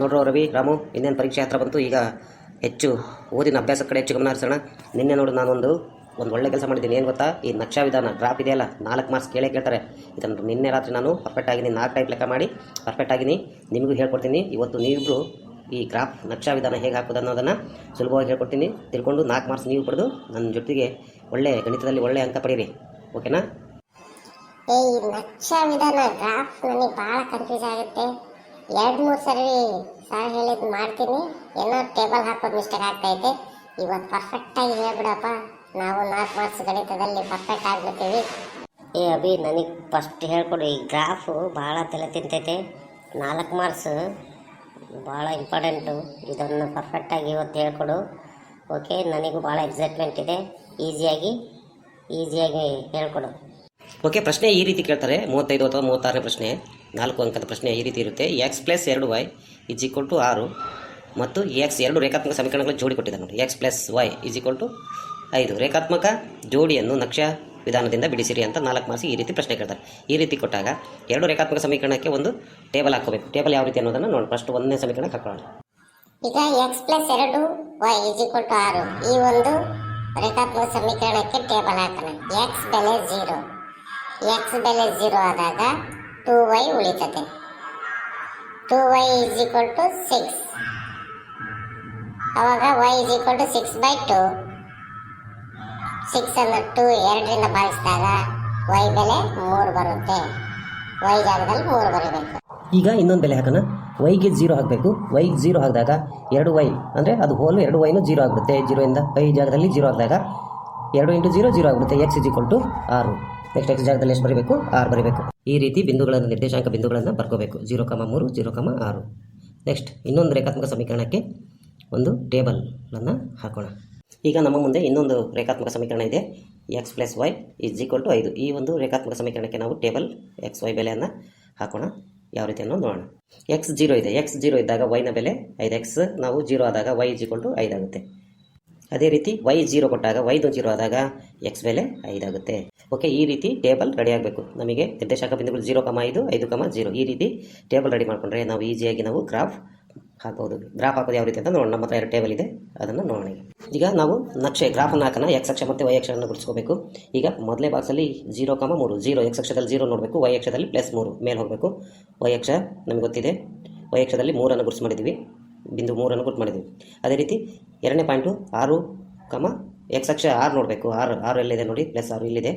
ನೋಡ್ರೋ ರವಿ ರಾಮು, ಇನ್ನೇನು ಪರೀಕ್ಷೆ ಹತ್ರ ಬಂತು. ಈಗ ಹೆಚ್ಚು ಓದಿನ ಅಭ್ಯಾಸ ಕಡೆ ಹೆಚ್ಚು ಗಮನ ಹರಿಸೋಣ. ನಿನ್ನೆ ನೋಡು ನಾನೊಂದು ಒಳ್ಳೆ ಕೆಲಸ ಮಾಡಿದ್ದೀನಿ. ಏನು ಗೊತ್ತಾ, ಈ ನಕ್ಷಾ ವಿಧಾನ ಗ್ರಾಫ್ ಇದೆಯಲ್ಲ, 4 ಮಾರ್ಕ್ಸ್ ಕೇಳ್ತಾರೆ. ಇದನ್ನು ನಿನ್ನೆ ರಾತ್ರಿ ನಾನು ಪರ್ಫೆಕ್ಟ್ ಆಗಿದ್ದೀನಿ, 4 ಟೈಪ್ ಲೆಕ್ಕ ಮಾಡಿ ಪರ್ಫೆಕ್ಟ್ ಆಗಿದ್ದೀನಿ. ನಿಮಗೂ ಹೇಳ್ಕೊಡ್ತೀನಿ. ಇವತ್ತು ನೀವಿಬ್ಬರು ಈ ಗ್ರಾಫ್ ನಕ್ಷಾ ವಿಧಾನ ಹೇಗೆ ಹಾಕೋದು ಅನ್ನೋದನ್ನು ಸುಲಭವಾಗಿ ಹೇಳ್ಕೊಡ್ತೀನಿ. ತಿಳ್ಕೊಂಡು 4 ಮಾರ್ಕ್ಸ್ ನೀವು ಪಡೆದು ನನ್ನ ಜೊತೆಗೆ ಒಳ್ಳೆ ಗಣಿತದಲ್ಲಿ ಒಳ್ಳೆ ಅಂಕ ಪಡೀರಿ. ಓಕೆನಾ? ಈ ನಕ್ಷಾ ವಿಧಾನ ಗ್ರಾಫ್ ನನಗೆ ಭಾಳ ಕನ್ಫ್ಯೂಸ್ ಆಗುತ್ತೆ. 2-3 ಸರಿ ಸರ್ ಹೇಳಿದ್ದು ಮಾಡ್ತೀನಿ, ಏನೋ ಟೇಬಲ್ ಹಾಕೋದು ಮಿಸ್ಟೇಕ್ ಆಗ್ತೈತೆ. ಇವತ್ತು ಪರ್ಫೆಕ್ಟಾಗಿ ಹೇಳ್ಬಿಡಪ್ಪ, ನಾವು 4 ಮಾರ್ಕ್ಸ್ ಗಣಿತದಲ್ಲಿ ಪರ್ಫೆಕ್ಟ್ ಆಗ್ಬಿಡ್ತೀವಿ. ಅಭಿ, ನನಗೆ ಫಸ್ಟ್ ಹೇಳ್ಕೊಡು. ಈ ಗ್ರಾಫು ಭಾಳ ತಲೆ ತಿಂತೈತೆ. 4 ಮಾರ್ಕ್ಸ್ ಭಾಳ ಇಂಪಾರ್ಟೆಂಟು. ಇದನ್ನು ಪರ್ಫೆಕ್ಟಾಗಿ ಇವತ್ತು ಹೇಳ್ಕೊಡು. ಓಕೆ, ನನಗೂ ಭಾಳ ಎಕ್ಸೈಟ್ಮೆಂಟ್ ಇದೆ. ಈಸಿಯಾಗಿ ಹೇಳ್ಕೊಡು. ಓಕೆ, ಪ್ರಶ್ನೆ ಈ ರೀತಿ ಕೇಳ್ತಾರೆ. 35 ಅಥವಾ 36ನೇ ಪ್ರಶ್ನೆ, 4 ಅಂಕದ ಪ್ರಶ್ನೆ ಈ ರೀತಿ ಇರುತ್ತೆ. x + 2y = 6 ಮತ್ತು x 2 ರೇಖಾತ್ಮಕ ಸಮೀಕರಣಗಳ ಜೋಡಿ ಕೊಟ್ಟಿದ್ದಾರೆ ನೋಡಿ. x + y = 5 ರೇಖಾತ್ಮಕ ಜೋಡಿಯನ್ನು ನಕ್ಷಾ ವಿಧಾನದಿಂದ ಬಿಡಿಸಿರಿ ಅಂತ 4 ಮಾರ್ಕ್ಸ್ ಈ ರೀತಿ ಪ್ರಶ್ನೆ ಕೇಳ್ತಾರೆ. ಈ ರೀತಿ ಕೊಟ್ಟಾಗ 2 ರೇಖಾತ್ಮಕ ಸಮೀಕರಣಕ್ಕೆ ಒಂದು ಟೇಬಲ್ ಹಾಕೋಬೇಕು. ಟೇಬಲ್ ಯಾವ ರೀತಿ ಅನ್ನೋದನ್ನು ನೋಡಿ. ಫಸ್ಟ್ 1ನೇ ಸಮೀಕರಣಕ್ಕೆ ಹಾಕೋಣ. ಈಗ x + 2y = 6 ಈ ಒಂದು ರೇಖಾತ್ಮಕ ಸಮೀಕರಣಕ್ಕೆ ಟೇಬಲ್ ಹಾಕೋಣ. x ಬೆಲೆ 0 ಆದಾಗ 2y ಉಳಿತದೆ. 2y = 6. ಅವಾಗ y = 6/2. 6 ಅನ್ನು 2ರಿಂದ ಭಾಗಿಸಿದಾಗ y ಬೆಲೆ 3 ಬರುತ್ತೆ. y ಜಾಗದಲ್ಲಿ 3 ಬರೀಬೇಕು. ಈಗ ಇನ್ನೊಂದು ಬೆಲೆ ಹಾಕೋಣ. ವೈಗೆ 0 ಹಾಕಬೇಕು. ವೈಗೆ 0 ಹಾಕಿದಾಗ 2y ಅಂದರೆ ಅದು ಹೋಲು 2y 0 ಆಗಿಬಿಡುತ್ತೆ. 0 ಇಂದ y ಜಾಗದಲ್ಲಿ 0 ಹಾಕಿದಾಗ 2 × 0 0 ಆಗಿಬಿಡುತ್ತೆ. x = 6. ನೆಕ್ಸ್ಟ್ x ಜಾಗದಲ್ಲಿ ಎಷ್ಟು ಬರೀಬೇಕು? 6 ಬರೀಬೇಕು. ಈ ರೀತಿ ಬಿಂದುಗಳನ್ನು, ನಿರ್ದೇಶಾಂಕ ಬಿಂದುಗಳನ್ನು ಬರ್ಕೋಬೇಕು. 0,3 0,6. ನೆಕ್ಸ್ಟ್ ಇನ್ನೊಂದು ರೇಖಾತ್ಮಕ ಸಮೀಕರಣಕ್ಕೆ ಒಂದು ಟೇಬಲನ್ನು ಹಾಕೋಣ. ಈಗ ನಮ್ಮ ಮುಂದೆ ಇನ್ನೊಂದು ರೇಖಾತ್ಮಕ ಸಮೀಕರಣ ಇದೆ. x + y = 5. ಈ ಒಂದು ರೇಖಾತ್ಮಕ ಸಮೀಕರಣಕ್ಕೆ ನಾವು ಟೇಬಲ್ x y ಬೆಲೆಯನ್ನು ಹಾಕೋಣ. ಯಾವ ರೀತಿ ಅನ್ನೋದು ನೋಡೋಣ. x 0 ಇದೆ. x 0 ಇದ್ದಾಗ y ನ ಬೆಲೆ 5. x ನಾವು 0 ಆದಾಗ y = 5 ಆಗುತ್ತೆ. ಅದೇ ರೀತಿ y 0 ಕೊಟ್ಟಾಗ y 0 ಆದಾಗ x ಬೆಲೆ 5 ಆಗುತ್ತೆ. ಓಕೆ, ಈ ರೀತಿ ಟೇಬಲ್ ರೆಡಿ ಆಗಬೇಕು. ನಮಗೆ ನಿರ್ದೇಶಾಂಕ ಬಿಂದುಗಳು 0,5 5,0 ಈ ರೀತಿ ಟೇಬಲ್ ರೆಡಿ ಮಾಡಿಕೊಂಡ್ರೆ ನಾವು ಈಸಿಯಾಗಿ ನಾವು ಗ್ರಾಫ್ ಹಾಕ್ಬೋದು. ಗ್ರಾಫ್ ಹಾಕೋದು ಯಾವ ರೀತಿ ಅಂತ ನೋಡೋಣ. ನಮ್ಮ ಹತ್ರ 2 ಟೇಬಲ್ ಇದೆ, ಅದನ್ನು ನೋಡೋಣ. ಈಗ ನಾವು ನಕ್ಷೆ ಗ್ರಾಫನ್ನು ಹಾಕೋಣ. x ಅಕ್ಷ ಮತ್ತು y ಅಕ್ಷವನ್ನು ಗುರುತಿಸ್ಕೋಬೇಕು. ಈಗ ಮೊದಲೇ ಬಾಕ್ಸಲ್ಲಿ 0,3 0 x ಅಕ್ಷದಲ್ಲಿ 0 ನೋಡಬೇಕು, y ಅಕ್ಷದಲ್ಲಿ +3 ಮೇಲೆ ಹೋಗಬೇಕು. y ಅಕ್ಷ ನಮಗೆ ಗೊತ್ತಿದೆ. y ಅಕ್ಷದಲ್ಲಿ 3 ಗುರುತು ಮಾಡಿದ್ದೀವಿ, ಬಿಂದು 3 ಗುರುತು ಮಾಡಿದ್ದೀವಿ. ಅದೇ ರೀತಿ 2ನೇ ಪಾಯಿಂಟು 6, x ಅಕ್ಷ 6 ನೋಡಬೇಕು. 6 ಎಲ್ಲಿದೆ ನೋಡಿ, +6 ಇಲ್ಲಿದೆ.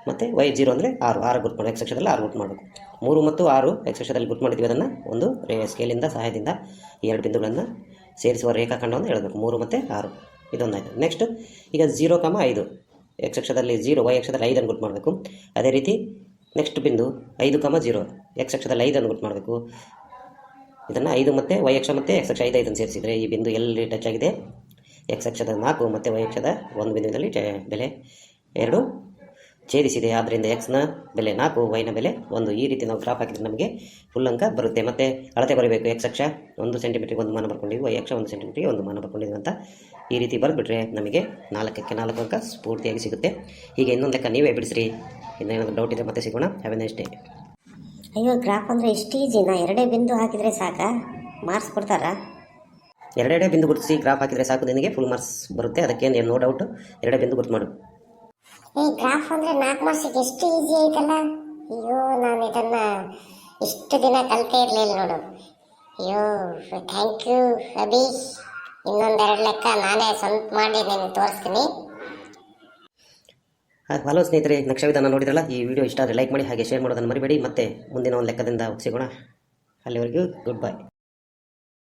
ಮತ್ತು y 0 ಅಂದರೆ 6 ಗುರುತು ಮಾಡಿ. x ಅಕ್ಷದಲ್ಲಿ 6 ಗುರುತು ಮಾಡಬೇಕು. 3 ಮತ್ತು 6 x ಅಕ್ಷದಲ್ಲಿ ಗುರುತು ಮಾಡಿದ್ದೀವಿ. ಅದನ್ನು ಒಂದು ಸ್ಕೇಲಿಂದ ಸಹಾಯದಿಂದ 2 ಬಿಂದುಗಳನ್ನು ಸೇರಿಸುವ ರೇಖಾಖಂಡವನ್ನು ಹೇಳಬೇಕು. 3 ಮತ್ತು 6 ಇದೊಂದಾಯಿತು. ನೆಕ್ಸ್ಟ್ ಈಗ 0,5 x ಅಕ್ಷದಲ್ಲಿ 0 y ಅಕ್ಷದಲ್ಲಿ 5 ಗುರುತು ಮಾಡಬೇಕು. ಅದೇ ರೀತಿ ನೆಕ್ಸ್ಟ್ ಬಿಂದು 5,0 x ಅಕ್ಷದಲ್ಲಿ 5 ಗುರುತು ಮಾಡಬೇಕು. ಇದನ್ನು 5 ಮತ್ತು y ಅಕ್ಷ ಮತ್ತು x ಅಕ್ಷ 5 ಸೇರಿಸಿದರೆ ಈ ಬಿಂದು ಎಲ್ಲಿ ಟಚ್ ಆಗಿದೆ? x ಅಕ್ಷದ 4 ಮತ್ತು y ಅಕ್ಷದ 1 ಬಿಂದುವಿನಲ್ಲಿ ಬೆಲೆ 2 ಛೇದಿಸಿದೆ. ಆದ್ದರಿಂದ x ನ ಬೆಲೆ 4, y ನ ಬೆಲೆ 1. ಈ ರೀತಿ ನಾವು ಗ್ರಾಫ್ ಹಾಕಿದ್ರೆ ನಮಗೆ ಫುಲ್ ಅಂಕ ಬರುತ್ತೆ. ಮತ್ತು ಅಳತೆ ಬರಬೇಕು. x ಅಕ್ಷ 1 ಸೆಂಟಿಮೀಟರ್ಗೆ 1 ಮಾನ ಬರ್ಕೊಂಡಿದ್ವಿ, y ಅಕ್ಷ 1 ಸೆಂಟಿಮೀಟರ್ಗೆ 1 ಮಾನ ಬರ್ಕೊಂಡಿದ್ವಿ ಅಂತ ಈ ರೀತಿ ಬರೆದ್ಬಿಟ್ರೆ ನಮಗೆ 4ಕ್ಕೆ 4 ಅಂಕ ಪೂರ್ತಿಯಾಗಿ ಸಿಗುತ್ತೆ. ಹೀಗೆ ಇನ್ನೊಂದು ಲೆಕ್ಕ ನೀವೇ ಬಿಡಿಸ್ರಿ. ಇನ್ನೇನಾದರೂ ಡೌಟ್ ಇದೆ ಮತ್ತೆ ಸಿಗೋಣ. Have A nice day. ಅಯ್ಯೋ, ಗ್ರಾಫ್ ಅಂದರೆ ಇಷ್ಟು ಈಜಿನಾ? 2 ಬಿಂದು ಹಾಕಿದರೆ ಸಾಕಾ? ಮಾರ್ಕ್ಸ್ ಕೊಡ್ತಾರಾ? 2 ಬಿಂದು ಗುರುತಿಸಿ ಗ್ರಾಫ್ ಹಾಕಿದರೆ ಸಾಕು, ನಿನಗೆ ಫುಲ್ ಮಾರ್ಕ್ಸ್ ಬರುತ್ತೆ. ಅದಕ್ಕೇನು ನೋ ಡೌಟ್. 2 ಬಿಂದು ಗುರುತು ಮಾಡು. ಈ ಗ್ರಾಫ್ ಅಂದರೆ 4 ಮಾರ್ಕ್ಸಿಗೆ ಎಷ್ಟು ಈಸಿ ಐತಲ್ಲ. ಅಯ್ಯೋ, ನಾನು ಇದನ್ನು ಇಷ್ಟು ದಿನ ಕಲಿತೇ ಇರಲಿಲ್ಲ ನೋಡು. ಅಯ್ಯೋ, ಥ್ಯಾಂಕ್ ಯು ಅಭಿ. ಇನ್ನೊಂದೆರಡು ಲೆಕ್ಕ ನಾನೇ ಸ್ವಂತ ಮಾಡಿ ನಿಮಗೆ ತೋರಿಸ್ತೀನಿ. ಹಲೋ ಸ್ನೇಹಿತರೆ, ನಕ್ಷಾ ವಿಧಾನ ನೋಡಿದ್ರಲ್ಲ. ಈ ವಿಡಿಯೋ ಇಷ್ಟ ಆದರೆ ಲೈಕ್ ಮಾಡಿ, ಹಾಗೆ ಶೇರ್ ಮಾಡೋದನ್ನು ಮರಿಬೇಡಿ. ಮತ್ತೆ ಮುಂದಿನ ಒಂದು ಲೆಕ್ಕದಿಂದ ಸಿಗೋಣ. ಅಲ್ಲಿವರೆಗೂ ಗುಡ್ ಬೈ.